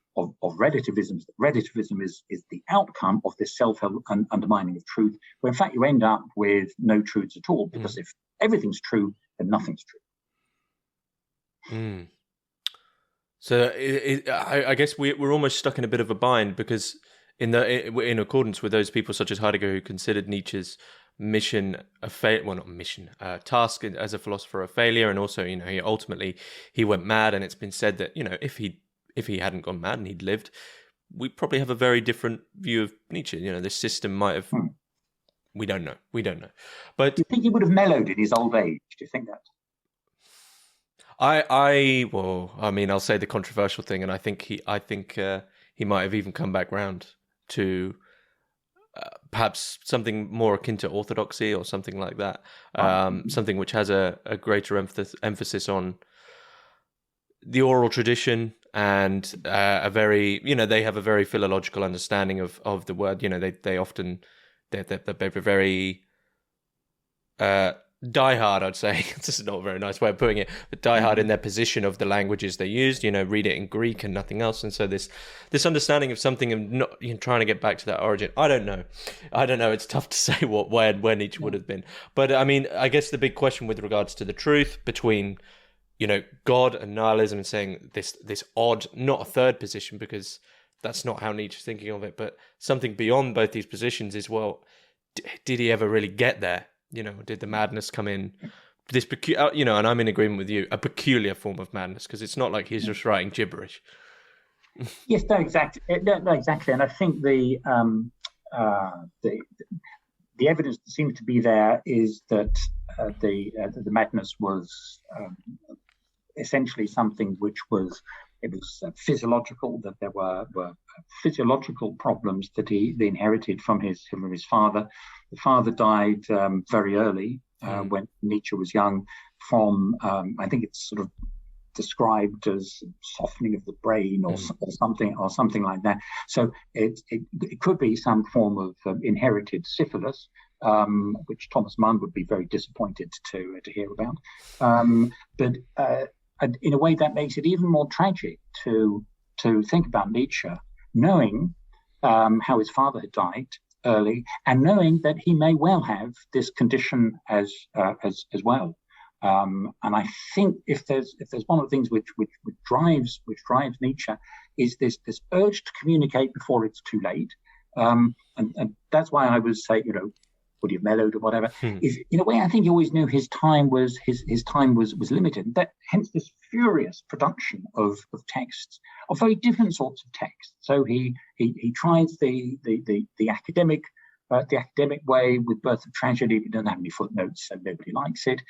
relativism. Relativism is the outcome of this self-undermining of truth, where in fact you end up with no truths at all, because if everything's true, then nothing's true. So I guess we're almost stuck in a bit of a bind, because in accordance with those people such as Heidegger, who considered Nietzsche's task as a philosopher a failure, and also, he went mad, and it's been said that, if he hadn't gone mad and he'd lived, we probably have a very different view of Nietzsche. This system might have We don't know. But do you think he would have mellowed in his old age? Do you think that? I'll say the controversial thing, and I think he might have even come back round to perhaps something more akin to orthodoxy or something like that. Something which has a greater emphasis on the oral tradition and a very, they have a very philological understanding of the word. They often they're very diehard, I'd say. This is not a very nice way of putting it, but diehard in their position of the languages they used. Read it in Greek and nothing else. And so this understanding of something and not trying to get back to that origin. I don't know. It's tough to say where Nietzsche would have been. But I mean, I guess the big question with regards to the truth between God and nihilism, and saying this odd, not a third position, because that's not how Nietzsche's thinking of it, but something beyond both these positions is, well, did he ever really get there? Did the madness come in? This and I'm in agreement with you, a peculiar form of madness, because it's not like he's just writing gibberish. Yes, no, exactly. No, exactly. And I think the evidence that seems to be there is that the madness was essentially something which was physiological, that there were physiological problems that he inherited from his father. The father died very early when Nietzsche was young from, I think it's sort of described as softening of the brain or something like that. So it could be some form of inherited syphilis, which Thomas Mann would be very disappointed to hear about. But in a way, that makes it even more tragic to think about Nietzsche, knowing how his father had died early, and knowing that he may well have this condition as well. And I think if there's one of the things which drives Nietzsche is this urge to communicate before it's too late, and that's why I would say, would he have mellowed or whatever? Is, in a way, I think he always knew his time was limited. That hence this furious production of texts, of very different sorts of texts. So he tries the academic way with Birth of Tragedy. He doesn't have any footnotes, so nobody likes it.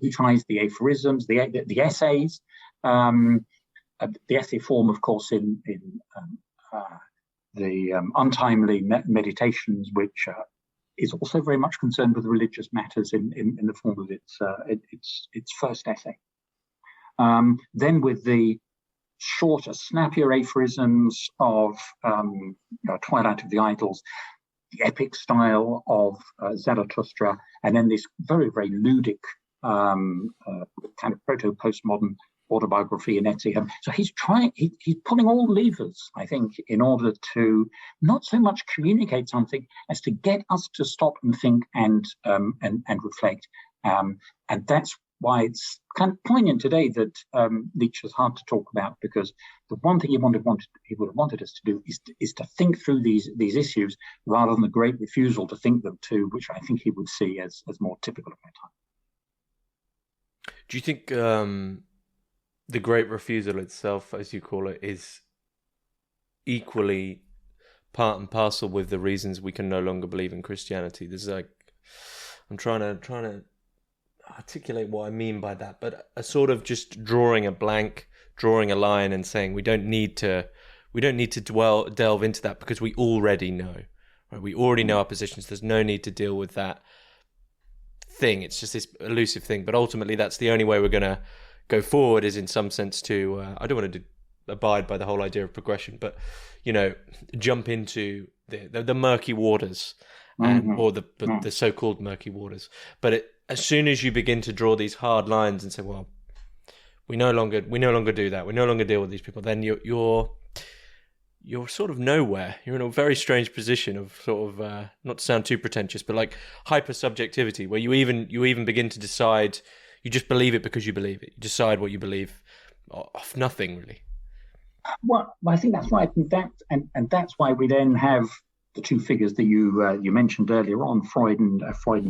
He tries the aphorisms, the essays, the essay form, of course, in the untimely meditations, which is also very much concerned with religious matters in the form of its first essay. Then with the shorter, snappier aphorisms of Twilight of the Idols, the epic style of Zarathustra, and then this very, very ludic kind of proto-postmodern autobiography in atheism. So he's pulling all levers, I think, in order to not so much communicate something as to get us to stop and think and reflect. And that's why it's kind of poignant today that Nietzsche is hard to talk about, because the one thing he would have wanted us to do is to think through these issues rather than the great refusal to think them too, which I think he would see as more typical of my time. Do you think the great refusal itself, as you call it, is equally part and parcel with the reasons we can no longer believe in Christianity? There's I'm trying to articulate what I mean by that, but a sort of just drawing a line and saying we don't need to delve into that because we already know, right? We already know our positions. There's no need to deal with that thing. It's just this elusive thing, but ultimately that's the only way we're going to go forward, is in some sense to I don't want to abide by the whole idea of progression, but jump into the murky waters, or the so-called murky waters. But as soon as you begin to draw these hard lines and say, well, we no longer do that, we no longer deal with these people, then you're sort of nowhere. You're in a very strange position of sort of not to sound too pretentious, but like hyper subjectivity, where you even begin to decide. You just believe it because you believe it. You decide what you believe off nothing, really. Well, I think that's right, and that's why we then have the two figures that you mentioned earlier on, Freud and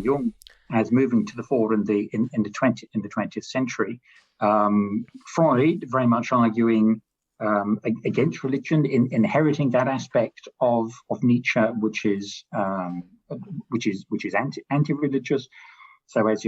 Jung, as moving to the fore in the 20th century. Freud very much arguing against religion, inheriting that aspect of Nietzsche, which is which is anti-religious. So, as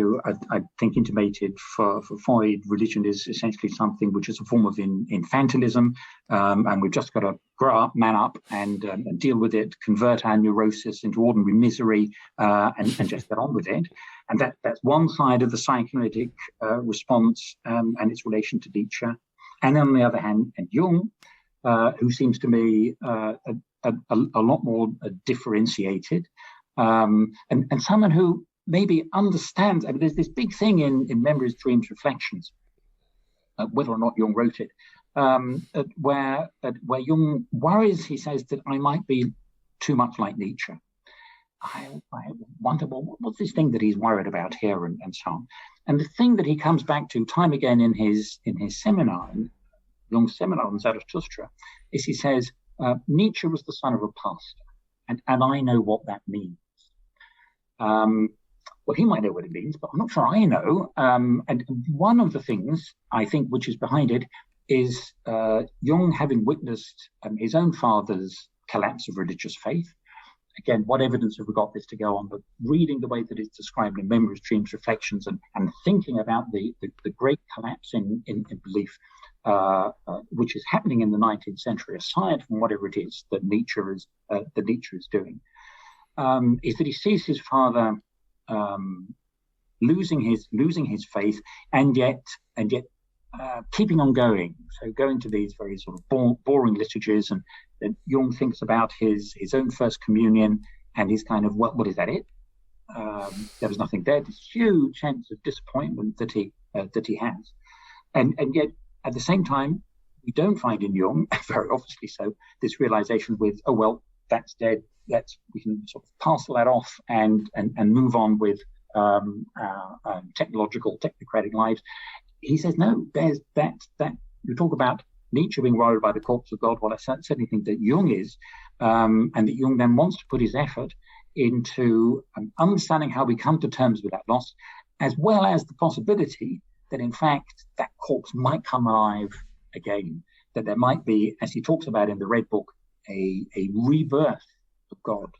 I think intimated for Freud, religion is essentially something which is a form of infantilism, and we've just got to grow up, man up, and deal with it, convert our neurosis into ordinary misery, and just get on with it. And that's one side of the psychoanalytic response and its relation to Nietzsche. And on the other hand, and Jung, who seems to me a lot more differentiated, and someone who maybe understands. I mean, there's this big thing in Memories, Dreams, Reflections, whether or not Jung wrote it, where Jung worries, he says, that I might be too much like Nietzsche. I wonder, well, what's this thing that he's worried about here, and so on. And the thing that he comes back to time again in his seminar, in Jung's seminar on Zarathustra, is he says, Nietzsche was the son of a pastor, and I know what that means. Well, he might know what it means, but I'm not sure I know. And one of the things I think which is behind it is Jung having witnessed his own father's collapse of religious faith. Again, what evidence have we got this to go on? But reading the way that it's described in Memories, Dreams, Reflections, and thinking about the great collapse in belief, which is happening in the 19th century, aside from whatever it is that Nietzsche is doing, is that he sees his father losing his faith, and yet keeping on going. So going to these very sort of boring liturgies, and Jung thinks about his own first communion, and he's kind of, what is that it? There was nothing there. This huge sense of disappointment that he has, and yet at the same time we don't find in Jung, very obviously so, this realization with, oh well, that's dead. We can sort of parcel that off and move on with our technocratic lives. He says, no, there's that. You talk about Nietzsche being worried by the corpse of God. Well, I certainly think that Jung is, and that Jung then wants to put his effort into understanding how we come to terms with that loss, as well as the possibility that, in fact, that corpse might come alive again, that there might be, as he talks about in the Red Book, a rebirth of God,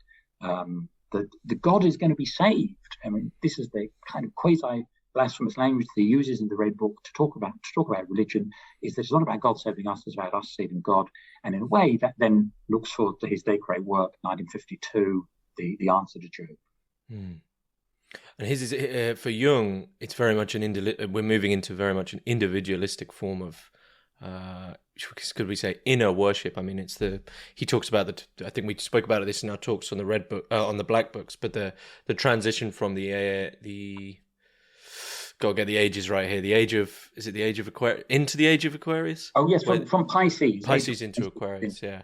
that the God is going to be saved. I mean, this is the kind of quasi-blasphemous language that he uses in the Red Book to talk about religion, is that it's not about God saving us, it's about us saving God. And in a way, that then looks forward to his Decret work, 1952, the answer to Job. And his is, for Jung, it's very much we're moving into very much an individualistic form of, could we say, inner worship. I mean, he talks about I think we spoke about this in our talks on the Red Book, on the Black Books, but the transition from gotta get the ages right here. Is it the age of Aquarius into the age of Aquarius? Oh yes, from Pisces. Pisces into Aquarius, yeah.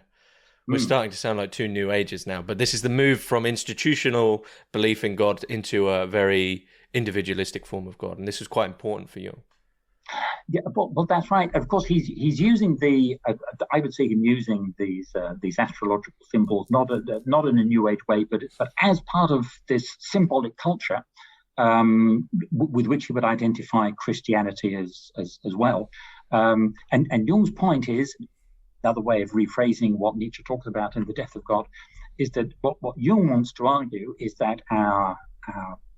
We're starting to sound like two new ages now, but this is the move from institutional belief in God into a very individualistic form of God, and this was quite important for Jung. Yeah, well, that's right. Of course, he's using I would say him using these astrological symbols, not in a New Age way, but as part of this symbolic culture, with which he would identify Christianity as well. And Jung's point is, another way of rephrasing what Nietzsche talks about in The Death of God, is that what Jung wants to argue is that our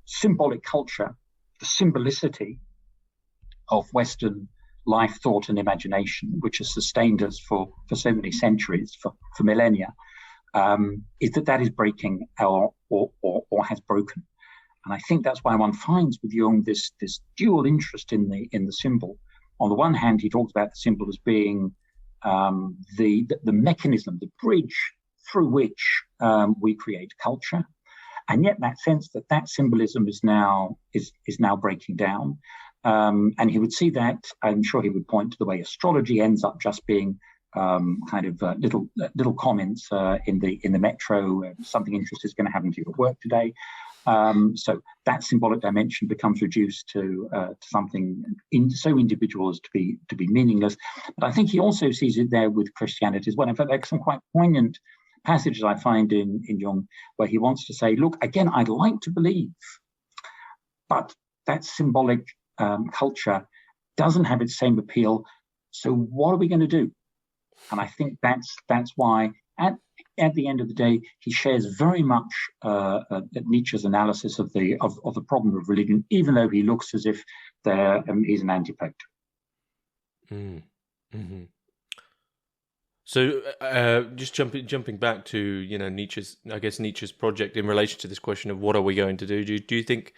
symbolic culture, the symbolicity of Western life, thought, and imagination, which has sustained us for so many centuries, for millennia, is that is breaking or has broken. And I think that's why one finds with Jung this dual interest in the symbol. On the one hand, he talks about the symbol as being the mechanism, the bridge through which we create culture, and yet that sense that symbolism is now breaking down. And he would see that, I'm sure he would point to the way astrology ends up just being little comments in the metro. Something interesting is going to happen to you at work today. So that symbolic dimension becomes reduced to something so individual as to be meaningless. But I think he also sees it there with Christianity as well. In fact, there are some quite poignant passages I find in Jung where he wants to say, look, again, I'd like to believe, but that symbolic culture doesn't have its same appeal. So what are we going to do? And I think that's why, at the end of the day, he shares very much Nietzsche's analysis of the problem of religion, even though he looks as if he's an antipope. Mm-hmm. So, just jumping back to Nietzsche's project in relation to this question of what are we going to do? Do you think,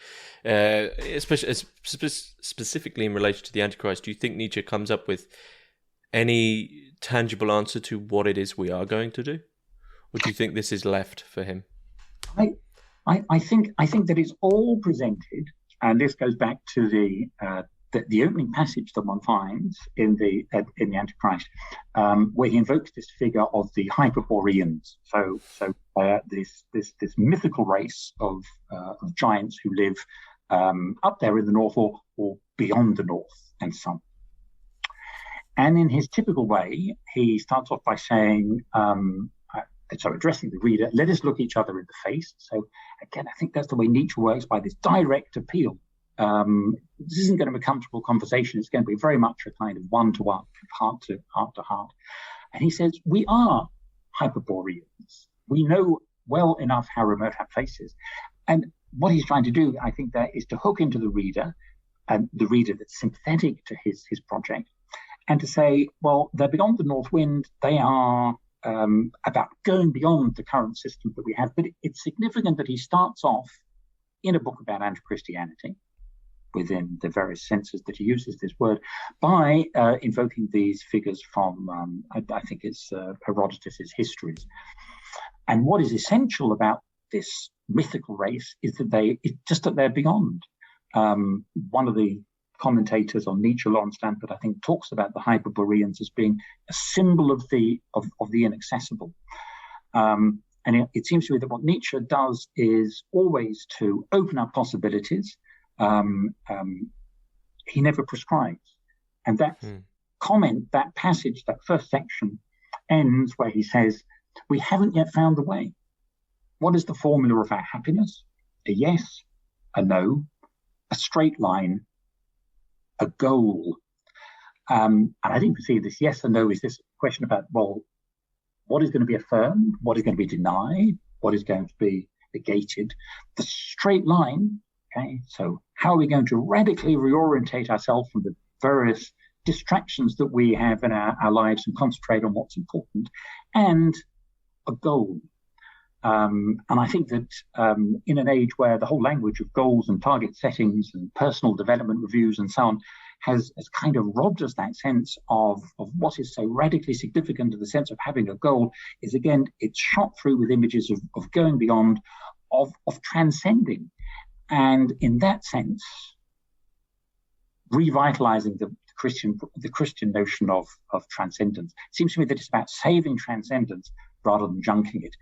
especially specifically in relation to the Antichrist, do you think Nietzsche comes up with any tangible answer to what it is we are going to do, or do you think this is left for him? I think that it's all presented, and this goes back to the opening passage that one finds in the Antichrist, where he invokes this figure of the Hyperboreans. So this mythical race of giants who live up there in the north or beyond the north and so on. And in his typical way, he starts off by saying, addressing the reader, let us look each other in the face. So again, I think that's the way Nietzsche works, by this direct appeal. This isn't going to be a comfortable conversation. It's going to be very much a kind of one-to-one, heart to heart. And he says, we are Hyperboreans. We know well enough how remote our place is. And what he's trying to do, I think, there is to hook into the reader, and the reader that's sympathetic to his project, and to say, well, they're beyond the north wind. They are about going beyond the current system that we have. But it's significant that he starts off in a book about anti-Christianity, within the various senses that he uses this word, by invoking these figures from, I think it's Herodotus's Histories. And what is essential about this mythical race is that they're beyond. One of the commentators on Nietzsche, Lawrence Stanford, I think, talks about the Hyperboreans as being a symbol of the inaccessible. And it seems to me that what Nietzsche does is always to open up possibilities. He never prescribes. And that comment, that passage, that first section ends where he says, we haven't yet found the way. What is the formula of our happiness? A yes, a no, a straight line, a goal. And I think we see this yes and no is this question about, well, what is going to be affirmed? What is going to be denied? What is going to be negated? The straight line. Okay, so how are we going to radically reorientate ourselves from the various distractions that we have in our lives and concentrate on what's important, and a goal. And I think that in an age where the whole language of goals and target settings and personal development reviews and so on has kind of robbed us that sense of what is so radically significant to the sense of having a goal, is again, it's shot through with images of going beyond, of transcending. And in that sense, revitalizing the Christian notion of transcendence. It seems to me that it's about saving transcendence rather than junking it,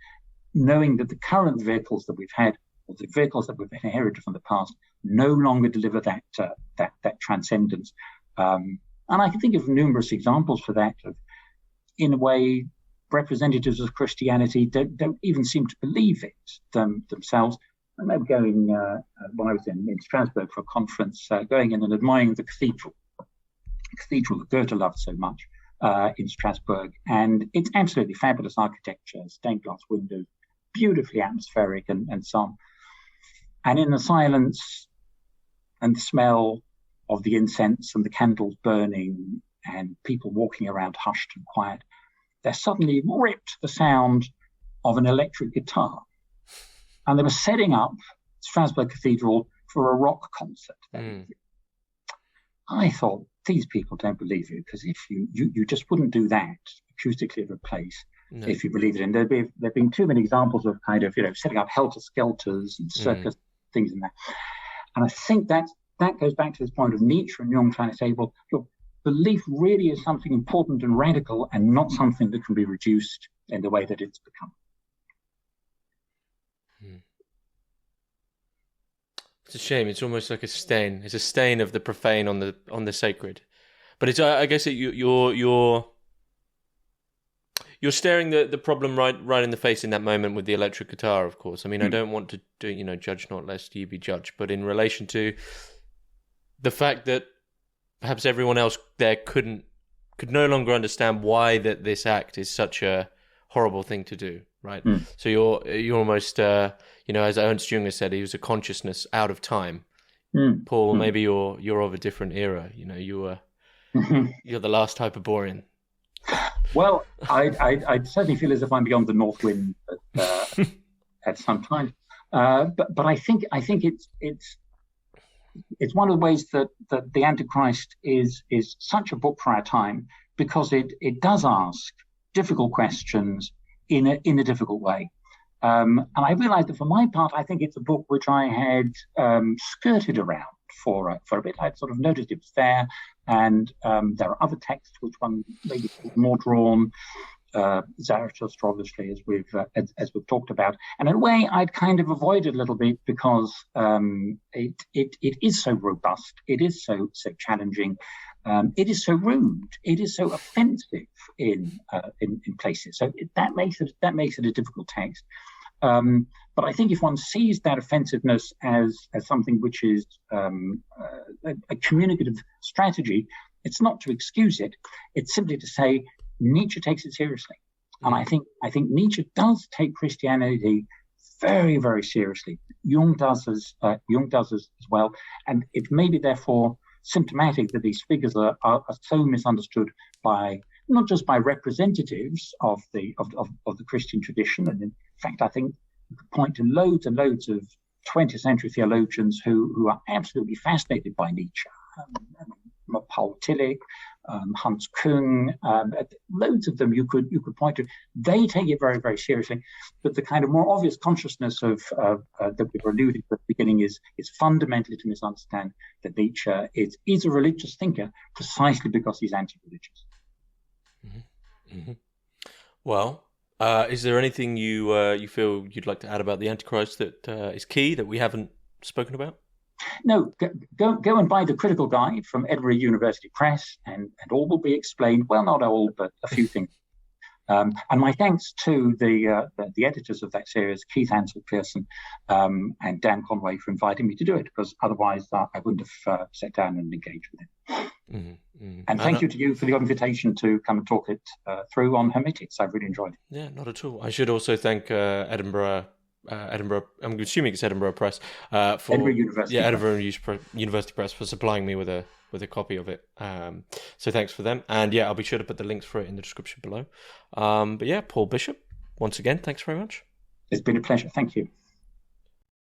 knowing that the current vehicles that we've had, or the vehicles that we've inherited from the past, no longer deliver that transcendence. And I can think of numerous examples for that. In a way, representatives of Christianity don't even seem to believe it themselves. I remember going, when I was in Strasbourg for a conference, going in and admiring the cathedral that Goethe loved so much in Strasbourg. And it's absolutely fabulous architecture, stained glass windows, beautifully atmospheric and so on. And in the silence and the smell of the incense and the candles burning and people walking around hushed and quiet, there suddenly ripped the sound of an electric guitar. And they were setting up Strasbourg Cathedral for a rock concert. I thought, these people don't believe you, because if you just wouldn't do that acoustically of a place, if you believe it. And there've been too many examples of kind of, setting up helter-skelters and circus things in that. And I think that goes back to this point of Nietzsche and Jung trying to say, well, look, belief really is something important and radical and not something that can be reduced in the way that it's become. It's a shame. It's almost like a stain. It's a stain of the profane on the sacred. But it's, I guess, you're staring the problem right in the face in that moment with the electric guitar. Of course, I mean, I don't want to do judge not lest ye be judged. But in relation to the fact that perhaps everyone else there could no longer understand why that this act is such a horrible thing to do. right? So you're almost, as Ernst Jung has said, he was a consciousness out of time. Paul, maybe you're of a different era. You're the last Hyperborean. Well, I certainly feel as if I'm beyond the north wind at some time. But I think it's one of the ways that the Antichrist is such a book for our time, because it does ask difficult questions in a difficult way. And I realized that for my part, I think it's a book which I had skirted around for a bit. I'd sort of noticed it was there, and there are other texts which one maybe more drawn. Zarathustra, obviously, as we've talked about, and in a way I'd kind of avoided a little bit, because it is so robust, it is so challenging, it is so rude, it is so offensive in places. So that makes it a difficult text. But I think if one sees that offensiveness as something which is a communicative strategy, it's not to excuse it. It's simply to say Nietzsche takes it seriously, and I think Nietzsche does take Christianity very, very seriously. Jung does as well, and it may be therefore symptomatic that these figures are so misunderstood by not just by representatives of the Christian tradition. And in fact, I think you could point to loads and loads of 20th century theologians who are absolutely fascinated by Nietzsche. Paul Tillich, Hans Küng, loads of them you could point to. They take it very, very seriously, but the kind of more obvious consciousness of that we were alluding to at the beginning is fundamentally to misunderstand that Nietzsche is a religious thinker precisely because he's anti-religious. Mm-hmm. Mm-hmm. Well, is there anything you feel you'd like to add about the Antichrist that is key that we haven't spoken about? No, go and buy the critical guide from Edinburgh University Press, and all will be explained. Well, not all, but a few things. And my thanks to the editors of that series, Keith Ansel Pearson and Dan Conway, for inviting me to do it, because otherwise I wouldn't have sat down and engaged with it. Mm-hmm, mm-hmm. And thank you to you for the invitation to come and talk it through on Hermitix. I've really enjoyed it. Yeah, not at all. I should also thank Edinburgh, I'm assuming it's Edinburgh Press, for Edinburgh University University Press for supplying me with a copy of it. So thanks for them, and I'll be sure to put the links for it in the description below. But Paul Bishop, once again, thanks very much. It's been a pleasure. Thank you.